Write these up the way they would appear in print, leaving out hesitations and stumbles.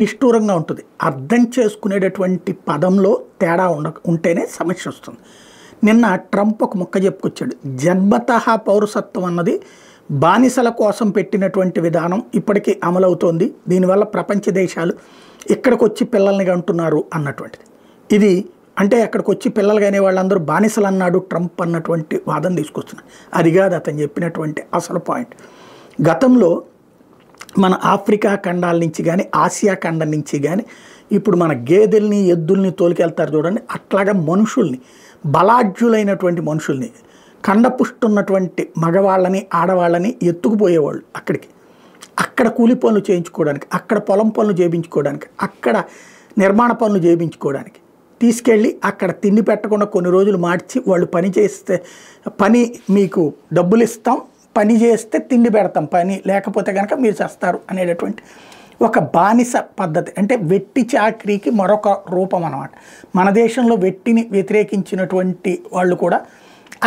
నిష్ఠూరంగా ఉంటుంది. అర్థం చేసుకునేటటువంటి పదంలో తేడా ఉంటేనే సమస్య వస్తుంది. నిన్న ట్రంప్ ఒక ముక్క చెప్పుకొచ్చాడు. జన్మతః పౌరసత్వం అన్నది బానిసల కోసం పెట్టినటువంటి విధానం ఇప్పటికీ అమలవుతోంది. దీనివల్ల ప్రపంచ దేశాలు ఇక్కడికి వచ్చి పిల్లల్ని కంటున్నారు అన్నటువంటిది. ఇది అంటే అక్కడికి వచ్చి పిల్లలు కానీ వాళ్ళందరూ బానిసలు అన్నాడు ట్రంప్ అన్నటువంటి వాదన తీసుకొస్తున్నారు. అది కాదు అతను చెప్పినటువంటి అసలు పాయింట్. గతంలో మన ఆఫ్రికా ఖండాల నుంచి కానీ ఆసియా ఖండం నుంచి కానీ ఇప్పుడు మన గేదెల్ని ఎద్దుల్ని తోలుకెళ్తారు చూడండి, అట్లాగా మనుషుల్ని బలాఢ్యులైనటువంటి మనుషుల్ని కండపుష్టున్నటువంటి మగవాళ్ళని ఆడవాళ్ళని ఎత్తుకుపోయేవాళ్ళు అక్కడ కూలి పనులు చేయించుకోవడానికి, అక్కడ పొలం పనులు చేయించుకోవడానికి, అక్కడ నిర్మాణ పనులు చేయించుకోవడానికి తీసుకెళ్ళి అక్కడ తిండి పెట్టకుండా కొన్ని రోజులు మార్చి వాళ్ళు పని చేస్తే పని మీకు డబ్బులు ఇస్తాం, పని చేస్తే తిండి పెడతాం, పని లేకపోతే కనుక మీరు చేస్తారు అనేటటువంటి ఒక బానిస పద్ధతి. అంటే వెట్టి చాకరీకి మరొక రూపం అన్నమాట. మన దేశంలో వెట్టిని వ్యతిరేకించినటువంటి వాళ్ళు కూడా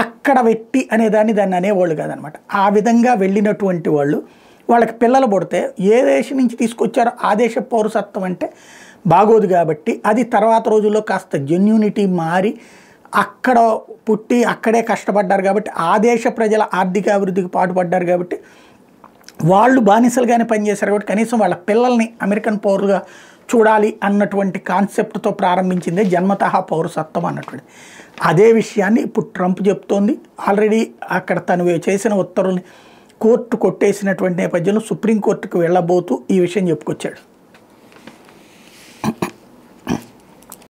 అక్కడ వెట్టి అనేదాన్ని దాన్ని అనేవాళ్ళు కాదనమాట. ఆ విధంగా వెళ్ళినటువంటి వాళ్ళు వాళ్ళకి పిల్లలు పుడితే ఏ దేశం నుంచి తీసుకొచ్చారో ఆ దేశ పౌరసత్వం అంటే బాగోదు కాబట్టి అది తర్వాత రోజుల్లో కాస్త జెన్యూనిటీ మారి అక్కడ పుట్టి అక్కడే కష్టపడ్డారు కాబట్టి ఆ దేశ ప్రజల ఆర్థిక అభివృద్ధికి పాటుపడ్డారు కాబట్టి వాళ్ళు బానిసలుగానే పనిచేశారు కాబట్టి కనీసం వాళ్ళ పిల్లల్ని అమెరికన్ పౌరులుగా చూడాలి అన్నటువంటి కాన్సెప్ట్తో ప్రారంభించిందే జన్మతః పౌరసత్వం అన్నటువంటి. అదే విషయాన్ని ఇప్పుడు ట్రంప్ చెప్తోంది. ఆల్రెడీ అక్కడ తను చేసిన ఉత్తర్వుల్ని కోర్టు కొట్టేసినటువంటి నేపథ్యంలో సుప్రీంకోర్టుకు వెళ్ళబోతూ ఈ విషయం చెప్పుకొచ్చాడు.